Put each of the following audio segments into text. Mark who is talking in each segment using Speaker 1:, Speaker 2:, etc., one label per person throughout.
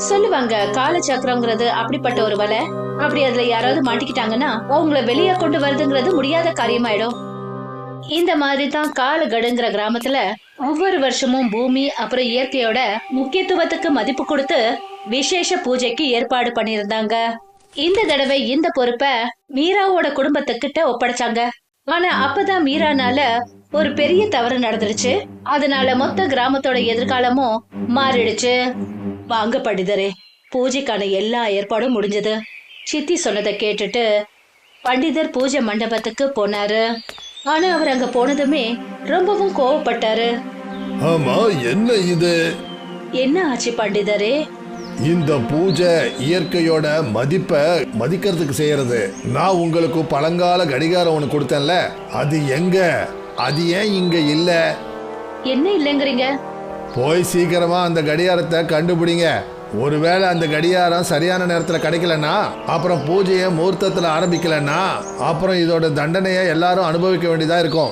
Speaker 1: சொல்லுவாங்க காலச்சக்கரங்கிறது அப்படிப்பட்ட ஒரு வலை. அப்படி அதுல யாராவது மாட்டிக்கிட்டாங்கன்னா அவங்கள வெளியே கொண்டு வருதுங்கிறது முடியாத காரியமாயிடும். இந்த மாதிரி தான் காலகடுங்கிற கிராமத்துல ஒவ்வொரு வருஷமும் பூமி அப்புறம் இயற்கையோட முக்கியத்துவத்துக்கு மதிப்பு கொடுத்து விசேஷ பூஜைக்கு ஏற்பாடு பண்ணிருந்தாங்க. இந்த தடவை இந்த பொறுப்பை மீராவோட குடும்பத்துக்கிட்ட ஒப்படைச்சாங்க. ஆனா அப்பதான் மீரானால ஒரு பெரிய தவறு நடந்துருச்சு. அதனால மொத்த கிராமத்தோட எதிர்காலமும் மாறிடுச்சு. வாங்க பண்டிதரே, பூஜைக்கான எல்லா ஏற்பாடும் முடிஞ்சது. சித்தி சொன்னதை கேட்டுட்டு பண்டிதர் பூஜை மண்டபத்துக்கு போனாரு. ஆனா அவர் அங்க போனதுமே ரொம்பவும் கோவப்பட்டாரு.
Speaker 2: ஆமா, என்ன இது?
Speaker 1: என்ன ஆச்சு பண்டிதரே?
Speaker 2: இந்த பூஜை இயற்கையோட மதிப்பை மதிக்கிறதுக்கு செய்யறது. நான் உங்களுக்கு பழங்கால கடிகாரம் ஒன்று கொடுத்தேன்ல, அது எங்க? அது ஏன் இங்க இல்ல?
Speaker 1: என்ன இல்லைங்கிறீங்க?
Speaker 2: போய் சீக்கிரமா அந்த கடிகாரத்தை கண்டுபிடிங்க. ஒருவேளை அந்த கடிகாரம் சரியான நேரத்துல கிடைக்கலன்னா, அப்புறம் பூஜையை முகூர்த்தத்துல ஆரம்பிக்கலன்னா, அப்புறம் இதோட தண்டனையை எல்லாரும் அனுபவிக்க வேண்டியதா இருக்கும்.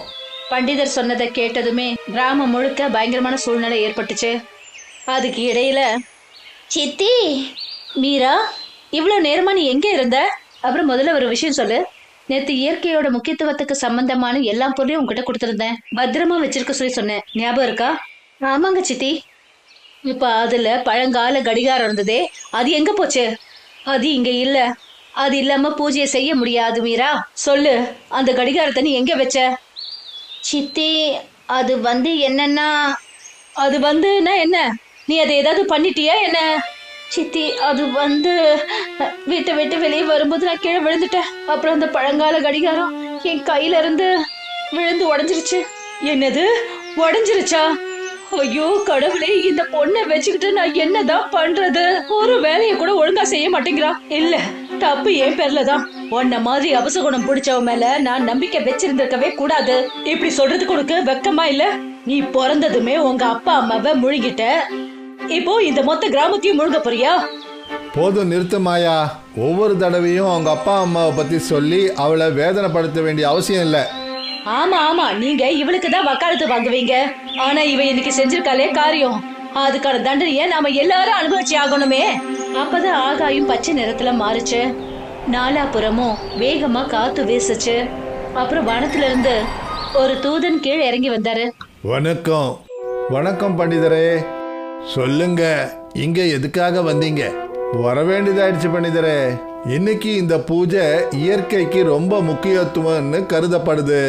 Speaker 1: பண்டிதர் சொன்னதை கேட்டதுமே கிராமம் முழுக்க பயங்கரமான சூழ்நிலை ஏற்பட்டுச்சு. அதுக்கு இடையில சித்தி, மீரா, இவ்வளவு நேரமா நீ எங்க இருந்த? அப்புறம் முதல்ல ஒரு விஷயம் சொல்லு. நேத்து இயற்கையோட முக்கியத்துவத்துக்கு சம்பந்தமான எல்லா பொருளையும் உங்ககிட்ட கொடுத்திருந்தேன், பத்திரமா வச்சிருக்க சொல்லி சொன்னேன், ஞாபகம் இருக்கா? ஆமாங்க சித்தி. இப்ப அதுல பழங்கால கடிகாரம் இருந்ததே, அது எங்க போச்சு? அது இங்க இல்ல. அது இல்லாம பூஜையை செய்ய முடியாது. மீரா சொல்லு, அந்த கடிகாரத்தை நீ எங்க வச்ச? சித்தி, அது என்னன்னா, அது என்ன? நீ அதை ஏதாவது பண்ணிட்டியா என்ன? சித்தி, அது வீட்டை விட்டு வெளியே வரும்போது நான் கீழே விழுந்துட்டேன். அப்புறம் அந்த பழங்கால கடிகாரம் என் கையில இருந்து விழுந்து உடைஞ்சிருச்சு. என்னது, உடைஞ்சிருச்சா? ஐயோ கடவுளே, இந்த பொண்ணை வச்சுக்கிட்டு நான் என்னதான் பண்றது? ஒரு வேலையை கூட ஒழுங்கா செய்ய மாட்டேங்கிறா. இல்ல, தப்பு என் பேர்ல தான். உன்ன மாதிரி அபசகுணம் பிடிச்சவ மேல நான் நம்பிக்கை வச்சிருந்திருக்கவே கூடாது. இப்படி சொல்றதுக்கு உனக்கு வெக்கமா இல்ல? நீ பிறந்ததுமே உங்க அப்பா அம்மாவை முழுங்கிட்ட, இப்போ இந்த மொத்த கிராமத்தையும் முழுங்க போறியா?
Speaker 2: போதும், நிறுத்து மாயா. ஒவ்வொரு தடவையும் அவங்க அப்பா அம்மாவை பத்தி சொல்லி அவளை வேதனைப்படுத்த வேண்டிய அவசியம் இல்லை.
Speaker 1: ஆமா ஆமா, நீங்க இவளுக்கு தான் வக்காலத்து வாங்குவீங்க. ஆனா இவ இன்னைக்கு செஞ்சிருக்காளே காரியம், அதுக்கான தண்டனைய நாம எல்லாரும் அனுபவிச்சு ஆகணுமே. அப்பதான் ஆகாயம் பச்சை நிறத்துல மாறுச்சு. நாலாபுறமும் வேகமா காத்து வீசுச்சு. அப்புறம் வனத்துல இருந்து ஒரு தூதன் கீழே இறங்கி வந்தாரு.
Speaker 2: வணக்கம். வணக்கம் பண்டிதரே, சொல்லுங்க, இங்க எதுக்காக வந்தீங்க? வர வேண்டியதாயிடுச்சு பண்டிதரே. இன்னைக்கு இந்த பூஜை இயற்கைக்கு ரொம்ப முக்கியத்துவம்னு கருதப்படுது.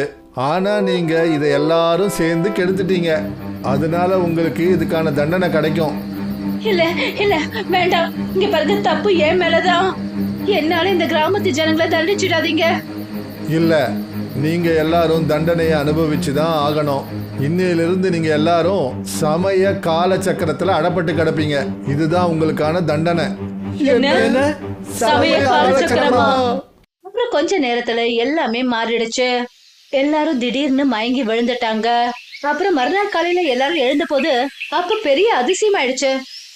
Speaker 2: ஆனா நீங்க இதை எல்லாரும் சேர்ந்து கெடுத்துட்டீங்க. அதனால உங்களுக்கு இதுக்கான தண்டனை கிடைக்கும்.
Speaker 1: இல்ல இல்ல, வேண்டாம். இங்க பாருங்க, தப்பு ஏன் மேலதான். என்னால இந்த கிராமத்து ஜனங்களை தண்டிச்சிடாதீங்க.
Speaker 2: இல்ல, நீங்க எல்லாரும் தண்டனையை அனுபவிச்சுதான் ஆகணும். இன்னையிலிருந்து நீங்க எல்லாரும் சமய கால சக்கரத்துல அடப்பட்டு கிடப்பீங்க. இதுதான் உங்களுக்கான தண்டனை.
Speaker 1: சமய கால சக்கரமா? அப்புறம் கொஞ்ச நேரத்துல எல்லாமே மாறிடுச்சு. எல்லாரும் திடீர்னு மயங்கி விழுந்துட்டாங்க. அப்புறம் மறுநாள் காலையில எல்லாரும் எழுந்த போது அப்ப பெரிய அதிசயம் ஆயிடுச்சு.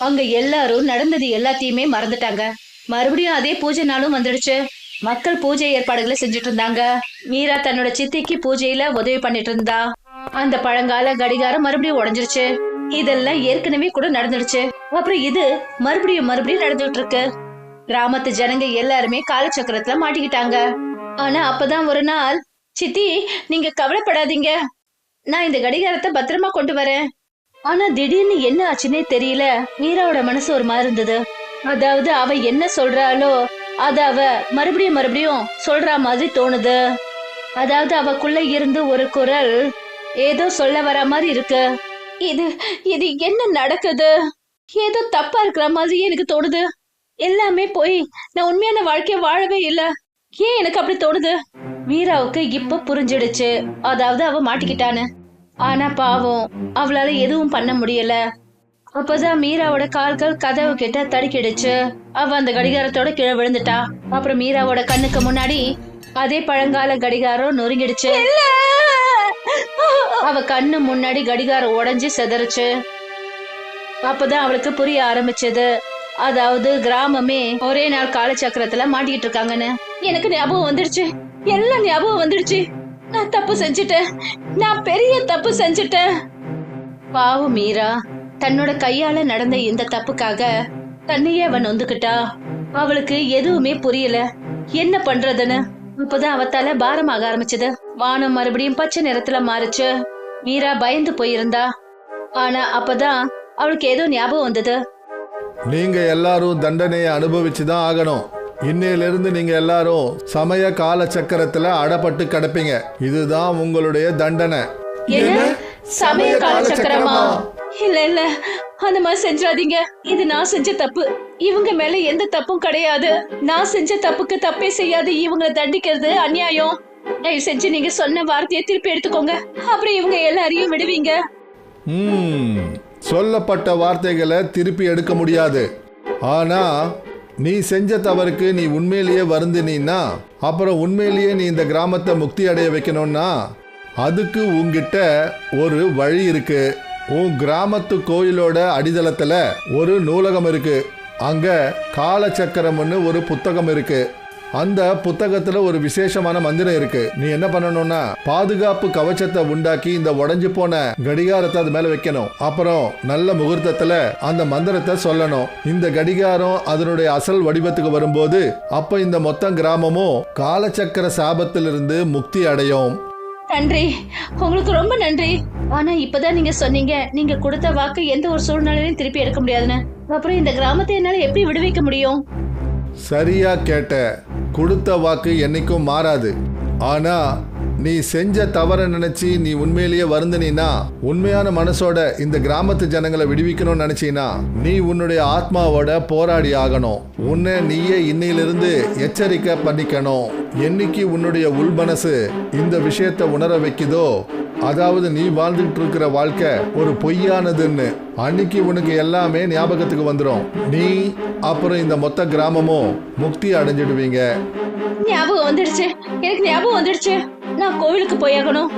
Speaker 1: அங்க எல்லாரும் நடந்தது எல்லாத்தையுமே மறந்துட்டாங்க. மறுபடியும் அதே பூஜை நாளும் வந்துடுச்சு. மக்கள் பூஜை ஏற்பாடுகளை செஞ்சுட்டு இருந்தாங்க. மீரா தன்னோட சித்திக்கு பூஜையில உதவி பண்ணிட்டு இருந்தா. அந்த பழங்கால கடிகாரம் மறுபடியும் உடைஞ்சிருச்சு. இதெல்லாம் ஏற்கனவே கூட நடந்துடுச்சு. அப்புறம் இது மறுபடியும் நடந்துட்டு இருக்கு. கிராமத்து ஜனங்க எல்லாருமே காலச்சக்கரத்துல மாட்டிக்கிட்டாங்க. ஆனா அப்பதான் ஒரு நாள், சித்தி நீங்க கவலைப்படாதீங்க, நான் இந்த கடிகாரத்தை பத்திரமா கொண்டு வரேன். ஆனா திடீர்னு என்ன ஆச்சுன்னே தெரியல. மீராவோட மனசு ஒரு மாதிரி இருந்தது. அதாவது அவ என்ன சொல்றாளோ அத அவ மறுபடியும் சொல்ற மாதிரி தோணுது. அதாவது அவக்குள்ள இருந்து ஒரு குரல் ஏதோ சொல்ல வர மாதிரி இருக்கு. இது என்ன நடக்குது? ஏதோ தப்பா இருக்கிற மாதிரி எனக்கு தோணுது. எல்லாமே போய் நான் உண்மையான வாழ்க்கைய வாழவே இல்ல. ஏன் எனக்கு அப்படி தோணுது? மீராவுக்கு இப்ப புரிஞ்சிடுச்சு, அதாவது அவ மாட்டிக்கிட்டான்னு. ஆனா பாவம், அவளால எதுவும் பண்ண முடியல. அப்பதான் மீராவோட கால்கள் கதவு கிட்ட தடுக்கிடுச்சு. அவ அந்த கடிகாரத்தோட கீழே விழுந்துட்டா. அப்புறம் மீராவோட கண்ணுக்கு முன்னாடி அதே பழங்கால கடிகாரம் நொறுங்கிடுச்சு. அவ கண்ணு முன்னாடி கடிகாரம் உடைஞ்சு செதறுச்சு. அப்பதான் அவளுக்கு புரிய ஆரம்பிச்சது, அதாவது கிராமமே ஒரே நாள் காலச்சக்கரத்துல மாட்டிக்கிட்டு இருக்காங்கன்னு. எனக்கு ஞாபகம் வந்துடுச்சு, எல்லாம் ஞாபகம் வந்துடுச்சு. நான் தப்பு செஞ்சுட்டேன், நான் பெரிய தப்பு செஞ்சுட்டேன். பாவம் மீரா தன்னோட கையால நடந்த இந்த தப்புக்காக தன்னையே அவன் நொந்துக்கிட்டா. அவளுக்கு எதுவுமே புரியல, என்ன பண்றதுன்னு. அப்பதான் அவ தலை பாரமாக ஆரம்பிச்சது. வானம் மறுபடியும் பச்சை நிறத்துல மாறுச்சு. மீரா பயந்து போயிருந்தா. ஆனா அப்பதான் அவளுக்கு ஏதோ ஞாபகம் வந்தது.
Speaker 2: நீங்க எல்லாரும் தண்டனையை அனுபவிச்சுதான் ஆகணும். இன்னையிலிருந்து நீங்க எல்லாரும் சமய கால சக்கரத்துல அடப்பட்டு கிடப்பீங்க. இதுதான் உங்களுடைய தண்டனை.
Speaker 1: என்ன, சமய கால சக்கரமா? இல்ல இல்ல, அந்த மாதிரி செஞ்சாதீங்க. இது நான் செஞ்ச தப்பு. இவங்க மேல எந்த தப்பும் கிடையாது. நான் செஞ்ச தப்புக்கு தப்பே செய்யாது இவங்களை தண்டிக்கிறது அநியாயம். தயவு செஞ்சு நீங்க சொன்ன வார்த்தையை திருப்பி எடுத்துக்கோங்க. அப்புறம் இவங்க எல்லாரையும் விடுவீங்க.
Speaker 2: சொல்லப்பட்ட வார்த்தைகளை திருப்பி எடுக்க முடியாது. ஆனா நீ செஞ்ச தவறுக்கு நீ உண்மையிலேயே வருந்தினா, அப்புறம் உண்மையிலேயே நீ இந்த கிராமத்தை முக்தி அடைய வைக்கணும்னா அதுக்கு உன்கிட்ட ஒரு வழி இருக்கு. உன் கிராமத்து கோயிலோட அடித்தளத்துல ஒரு நூலகம் இருக்கு. அங்க காலச்சக்கரம்னு ஒரு புத்தகம் இருக்கு. அந்த புத்தகத்துல ஒரு விசேஷமான மந்திரம் இருக்கு. நீ என்ன பண்ணணும்னா, பாதுகாப்பு கவச்சத்தை உண்டாக்கி இந்த உடைஞ்சு போன கடிகாரத்தை அது மேல வைக்கணும். அப்புறம் நல்ல முகூர்த்தத்துல அந்த மந்திரத்தை சொல்லணும். இந்த கடிகாரம் அதனுடைய அசல் வடிவத்துக்கு வரும்போது அப்ப இந்த மொத்த கிராமமும் காலச்சக்கர சாபத்திலிருந்து முக்தி அடையும்.
Speaker 1: நன்றி, உங்களுக்கு ரொம்ப நன்றி. ஆனா இப்பதான் நீங்க சொன்னீங்க, நீங்க கொடுத்த வாக்கு எந்த ஒரு சூழ்நிலையிலும் திருப்பி எடுக்க முடியாதுன்னு. அப்புறம் இந்த கிராமத்தை என்னால எப்படி விடுவிக்க முடியும்?
Speaker 2: சரியா கேட்ட. கொடுத்த வாக்கு என்னைக்கும் மாறாது. ஆனா நீ செஞ்ச தவற நினைச்சு நீ உண்மையிலேயே வருந்தினா, உண்மையான மனசோட இந்த கிராமத்து ஜனங்களை விடுவிக்கணும்னு நினைச்சீனா, நீ உன்னுடைய ஆத்மாவோட போராடி ஆகணும். உன்னை நீயே இன்னையிலிருந்து எச்சரிக்கை பண்ணிக்கணும். என்னைக்கு உன்னுடைய உள் மனசு இந்த விஷயத்தை உணர வைக்குதோ, அதாவது நீ வாழ்ந்துட்டு இருக்கிற வாழ்க்கை ஒரு பொய்யானதுன்னு, அன்னைக்கு உனக்கு எல்லாமே ஞாபகத்துக்கு வந்துடும். நீ அப்புறம் இந்த மொத்த கிராமமும் முக்தி அடைஞ்சிடுவீங்க.
Speaker 1: ஞாபகம் வந்துடுச்சு, எனக்கு ஞாபகம் வந்துடுச்சு. நான் கோவிலுக்கு போயாகணும்.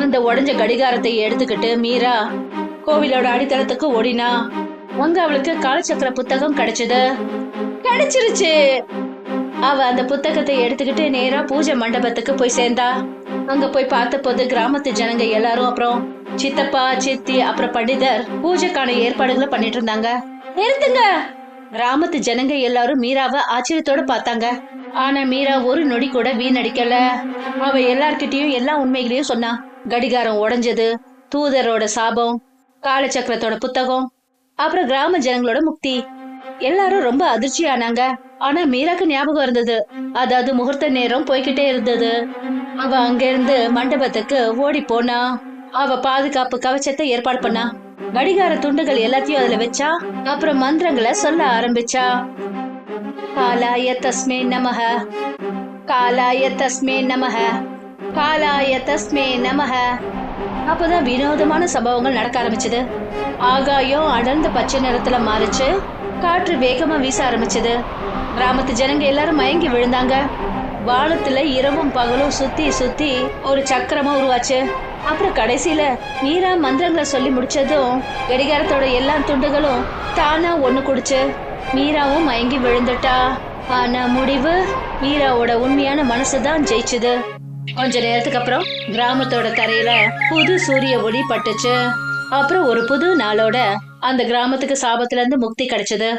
Speaker 1: அந்த உடஞ்ச கடிகாரத்தை எடுத்துக்கிட்டு மீரா கோவிலோட அடித்தளத்துக்கு ஓடினா. அங்க அவளுக்கு காலச்சக்கர புத்தகம் கிடைச்சிருச்சு. அவ அந்த புத்தகத்தை எடுத்துக்கிட்டு நேரா பூஜை மண்டபத்துக்கு போய் சேர்ந்தா. அங்க போய் பார்த்த போது கிராமத்து ஜனங்க எல்லாரும், அப்புறம் சித்தப்பா, சித்தி, அப்புறம் பண்டிதர் பூஜைக்கான ஏற்பாடுகளை பண்ணிட்டு இருந்தாங்க. நிறுத்துங்க! கிராமத்து ஜனங்க எல்லாரும் மீராவை ஆச்சரியத்தோட பார்த்தாங்க. ஆனா மீரா ஒரு நொடி கூட வீணடிக்கல. அவ எல்லார்கிட்டயும் எல்லா உண்மைகளையும் சொன்னா. கடிகாரம் உடைஞ்சது, தூதரோட சாபம், காலச்சக்கரத்தோட புத்தகம், அப்புறம் கிராம ஜனங்களோட முக்தி. எல்லாரும் ரொம்ப அதிர்ச்சி ஆனாங்க. ஆனா மீராக்கு ஞாபகம் இருந்தது. அதாவது முகூர்த்த நேரம் போய்கிட்டே இருந்தது. அவ அங்க இருந்து மண்டபத்துக்கு ஓடி போனா. அவ பாதுகாப்பு கவச்சத்தை ஏற்பாடு பண்ணா. கடிகார துண்டுகள் எல்லாத்தையும் அதுல வச்சா. அப்புறம் மந்திரங்களை சொல்ல ஆரம்பிச்சா. காலாய தஸ்மே நமஹ, காலாய தஸ்மே நமஹ, காலாய தஸ்மே நமஹ. அப்பதான் வினோதமான சம்பவங்கள் நடக்க ஆரம்பிச்சது. ஆகாயம் அடர்ந்த பச்சை நிறத்துல மாறிச்சு. காற்று வேகமா வீச ஆரம்பிச்சது. கிராமத்து ஜனங்க எல்லாரும் மயங்கி விழுந்தாங்க. வானத்துல இரவும் பகலும் சுத்தி சுத்தி ஒரு சக்கரமா உருவாச்சு. அப்புறம் கடைசியில மீரா மந்திரங்களை சொல்லி முடிச்சதும் கடிகாரத்தோட எல்லா துண்டுகளும் தானா ஒண்ணு குடிச்சு மீராவும் மயங்கி விழுந்துட்டா. ஆனா முடிவு மீராவோட உண்மையான மனசுதான் ஜெயிச்சுது. கொஞ்ச நேரத்துக்கு அப்புறம் கிராமத்தோட தரையில புது சூரிய ஒளி பட்டுச்சு. அப்புறம் ஒரு புது நாளோட அந்த கிராமத்துக்கு சாபத்துல இருந்து முக்தி கிடைச்சது.